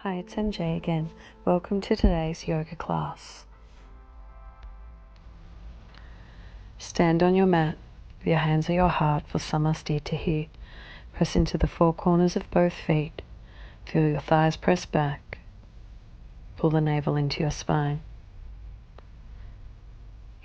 Hi, it's MJ again. Welcome to today's yoga class. Stand on your mat with your hands at your heart for Namaste. Press into the four corners of both feet. Feel your thighs press back. Pull the navel into your spine.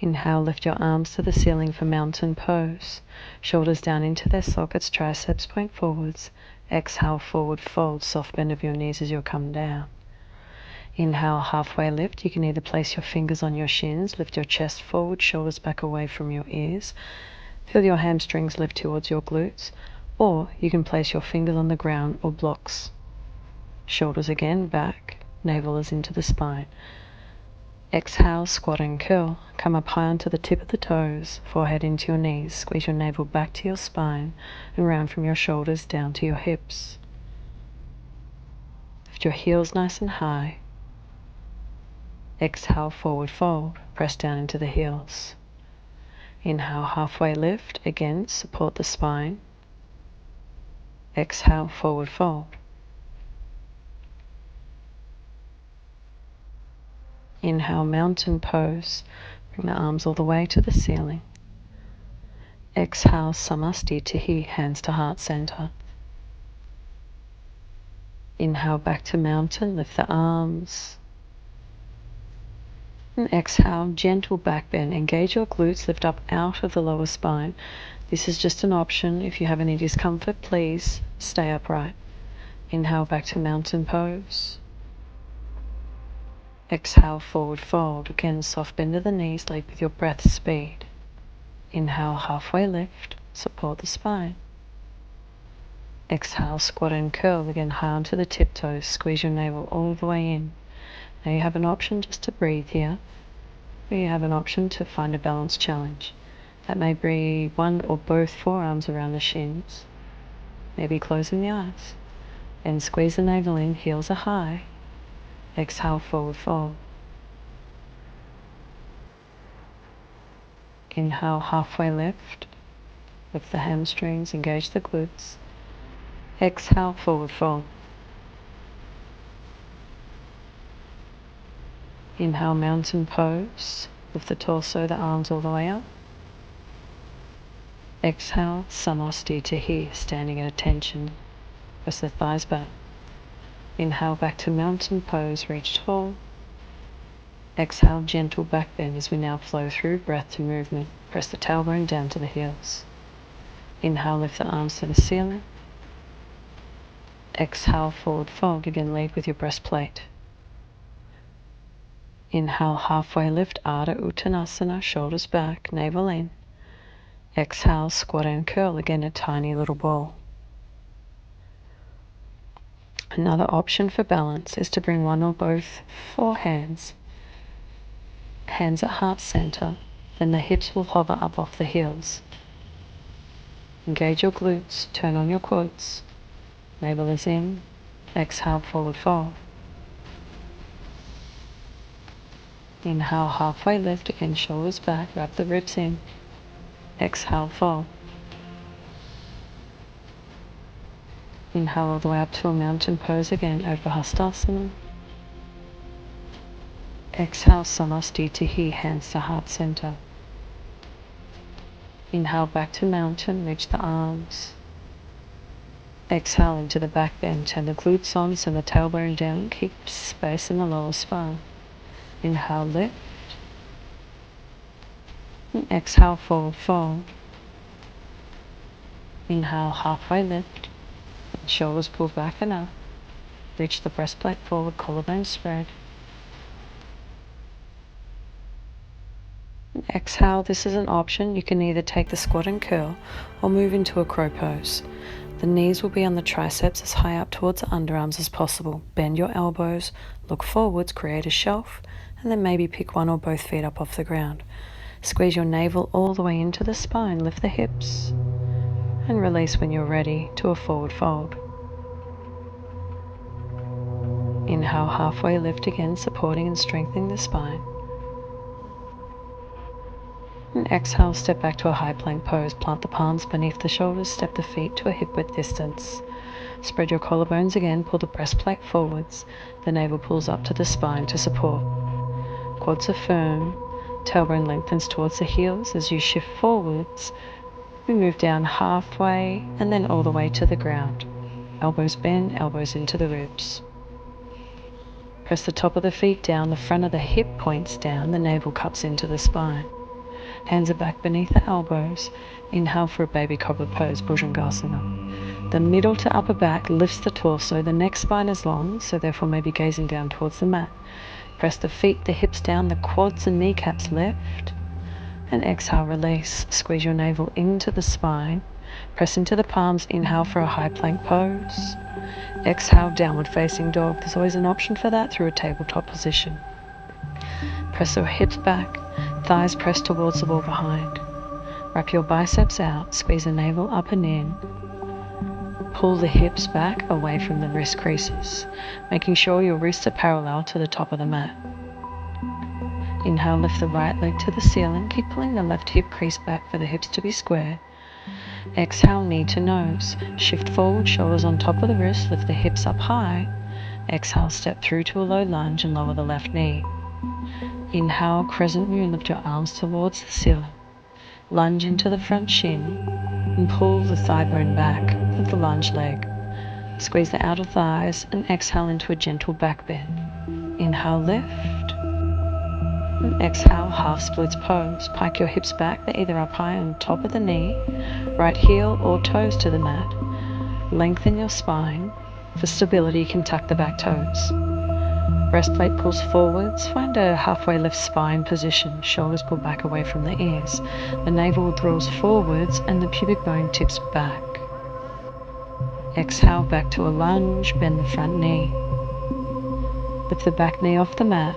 Inhale, lift your arms to the ceiling for mountain pose. Shoulders down into their sockets, triceps point forwards. Exhale, forward fold, soft bend of your knees as you come down. Inhale, halfway lift. You can either place your fingers on your shins, lift your chest forward, shoulders back away from your ears. Feel your hamstrings lift towards your glutes, or you can place your fingers on the ground or blocks. Shoulders again back, navel is into the spine. Exhale, squat and curl. Come up high onto the tip of the toes, forehead into your knees. Squeeze your navel back to your spine and round from your shoulders down to your hips. Lift your heels nice and high. Exhale, forward fold, press down into the heels. Inhale, halfway lift, again support the spine. Exhale, forward fold. Inhale, mountain pose, bring the arms all the way to the ceiling. Exhale, Namaste, hands to heart center. Inhale, back to mountain, lift the arms. And exhale, gentle back bend. Engage your glutes, lift up out of the lower spine. This is just an option. If you have any discomfort, please stay upright. Inhale, back to mountain pose. Exhale, forward fold. Again, soft bend of the knees, lead with your breath speed. Inhale, halfway lift, support the spine. Exhale, squat and curl. Again, high onto the tiptoes. Squeeze your navel all the way in. Now you have an option just to breathe here. You have an option to find a balance challenge. That may be one or both forearms around the shins, maybe closing the eyes. And squeeze the navel in, heels are high. Exhale, forward fold. Inhale, halfway lift. Lift the hamstrings, engage the glutes. Exhale, forward fold. Inhale, mountain pose. Lift the torso, the arms all the way up. Exhale, Namaste, standing at attention. Press the thighs back. Inhale, back to mountain pose, reach tall. Exhale, gentle back bend as we now flow through breath to movement. Press the tailbone down to the heels. Inhale, lift the arms to the ceiling. Exhale, forward fold. Again, lead with your breastplate. Inhale, halfway lift, Ardha Uttanasana, shoulders back, navel in. Exhale, squat and curl, again a tiny little ball. Another option for balance is to bring one or both forehands, hands at heart center, then the hips will hover up off the heels. Engage your glutes, turn on your quads, navel is in, exhale, forward fold. Inhale, halfway lift, again shoulders back, wrap the ribs in. Exhale, fold. Inhale all the way up to a mountain pose again, over Hastasana. Exhale, Namaste, hands to heart center. Inhale, back to mountain, reach the arms. Exhale into the back bend, turn the glutes on, send the tailbone down, keep space in the lower spine. Inhale, lift. And exhale, forward fold. Inhale, halfway lift. Shoulders pull back and up. Reach the breastplate forward, collarbone spread. And exhale, this is an option. You can either take the squat and curl or move into a crow pose. The knees will be on the triceps as high up towards the underarms as possible. Bend your elbows, look forwards, create a shelf, and then maybe pick one or both feet up off the ground. Squeeze your navel all the way into the spine, lift the hips, and release when you're ready to a forward fold. Inhale, halfway lift again, supporting and strengthening the spine. And exhale, step back to a high plank pose. Plant the palms beneath the shoulders, step the feet to a hip width distance. Spread your collarbones again, pull the breastplate forwards. The navel pulls up to the spine to support. Quads are firm, tailbone lengthens towards the heels. As you shift forwards, we move down halfway and then all the way to the ground. Elbows bend, elbows into the ribs. Press the top of the feet down, the front of the hip points down, the navel cups into the spine. Hands are back beneath the elbows. Inhale for a baby cobra pose, Bhujangasana. The middle to upper back lifts the torso, the neck spine is long, so therefore maybe gazing down towards the mat. Press the feet, the hips down, the quads and kneecaps lift. And exhale, release. Squeeze your navel into the spine. Press into the palms, inhale for a high plank pose. Exhale, downward facing dog. There's always an option for that through a tabletop position. Press your hips back, thighs pressed towards the wall behind. Wrap your biceps out, squeeze the navel up and in. Pull the hips back away from the wrist creases, making sure your wrists are parallel to the top of the mat. Inhale, lift the right leg to the ceiling. Keep pulling the left hip crease back for the hips to be square. Exhale, knee to nose. Shift forward, shoulders on top of the wrist. Lift the hips up high. Exhale, step through to a low lunge and lower the left knee. Inhale, crescent moon. Lift your arms towards the ceiling. Lunge into the front shin and pull the thigh bone back with the lunge leg. Squeeze the outer thighs and exhale into a gentle back bend. Inhale, lift. And exhale, half splits pose. Pike your hips back, they're either up high on top of the knee, right heel or toes to the mat. Lengthen your spine. For stability, you can tuck the back toes. Breastplate pulls forwards. Find a halfway lift spine position. Shoulders pull back away from the ears. The navel draws forwards and the pubic bone tips back. Exhale, back to a lunge. Bend the front knee. Lift the back knee off the mat.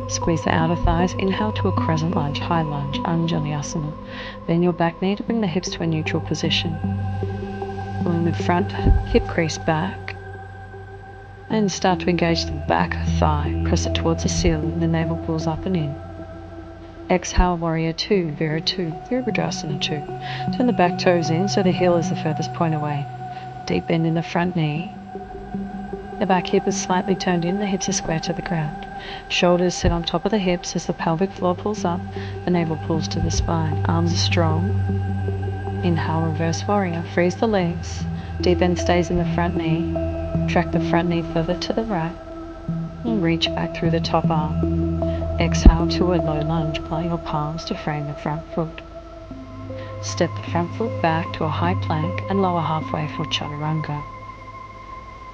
Squeeze the outer thighs. Inhale to a crescent lunge, high lunge, Anjali-asana. Bend your back knee to bring the hips to a neutral position. Pulling the front hip crease back. And start to engage the back thigh. Press it towards the ceiling. The navel pulls up and in. Exhale, warrior 2, Vira 2, Virabhadrasana 2. Turn the back toes in so the heel is the furthest point away. Deep bend in the front knee. The back hip is slightly turned in, the hips are square to the ground. Shoulders sit on top of the hips as the pelvic floor pulls up, the navel pulls to the spine. Arms are strong. Inhale, reverse warrior. Freeze the legs. Deep bend stays in the front knee. Track the front knee further to the right. And reach back through the top arm. Exhale to a low lunge. Apply your palms to frame the front foot. Step the front foot back to a high plank and lower halfway for chaturanga.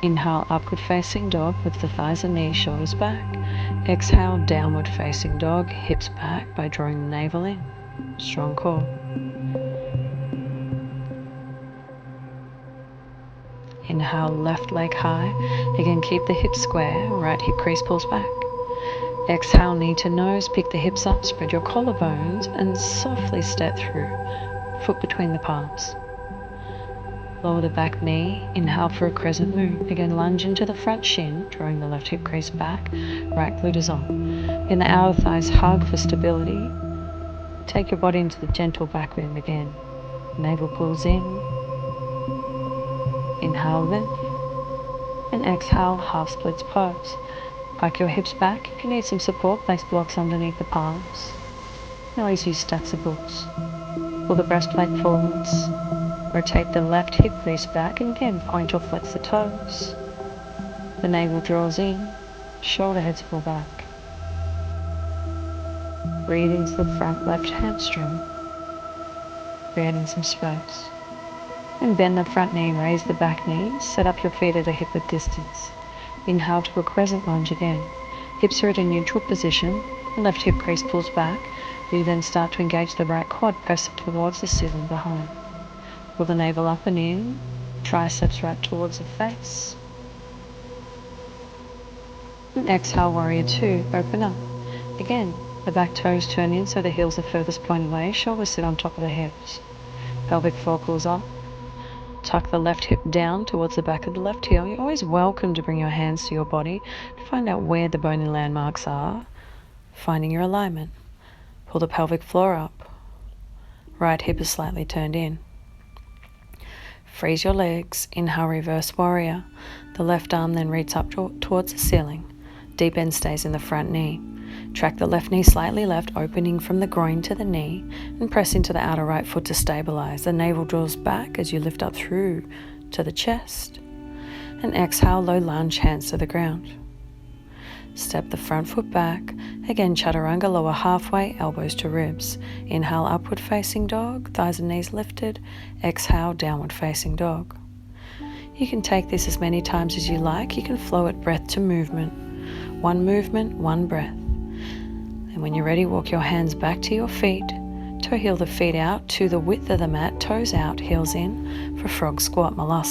Inhale, upward facing dog with the thighs and knees, shoulders back. Exhale, downward facing dog, hips back by drawing the navel in. Strong core. Inhale, left leg high. Again, keep the hips square. Right hip crease pulls back. Exhale, knee to nose. Pick the hips up. Spread your collarbones and softly step through. Foot between the palms. Lower the back knee. Inhale for a crescent moon. Again, lunge into the front shin, drawing the left hip crease back. Right glute is on. In the outer thighs, hug for stability. Take your body into the gentle back bend again. Navel pulls in. Inhale, lift. And exhale, half splits pose. Pike your hips back. If you need some support, place blocks underneath the palms. You always use stacks of books. Pull the breastplate forwards. Rotate the left hip crease back and again point or flex the toes. The navel draws in, shoulder heads pull back. Breathe into the front left hamstring, creating some space. And bend the front knee, raise the back knee, set up your feet at a hip width distance. Inhale to a crescent lunge again. Hips are at a neutral position, the left hip crease pulls back. You then start to engage the right quad, press it towards the ceiling behind. Pull the navel up and in, triceps right towards the face. And exhale, warrior 2, open up. Again, the back toes turn in so the heels are furthest point away, shoulders sit on top of the hips. Pelvic floor pulls up. Tuck the left hip down towards the back of the left heel. You're always welcome to bring your hands to your body to find out where the bony landmarks are, finding your alignment. Pull the pelvic floor up. Right hip is slightly turned in. Freeze your legs. Inhale, reverse warrior. The left arm then reaches up towards the ceiling. Deep bend stays in the front knee. Track the left knee slightly left, opening from the groin to the knee, and press into the outer right foot to stabilize. The navel draws back as you lift up through to the chest. And exhale, low lunge, hands to the ground. Step the front foot back. Again, chaturanga, lower halfway, elbows to ribs. Inhale, upward facing dog, thighs and knees lifted. Exhale, downward facing dog. You can take this as many times as you like. You can flow it breath to movement. One movement, one breath. And when you're ready, walk your hands back to your feet. Toe heel the feet out to the width of the mat, toes out, heels in for frog squat, Malasana.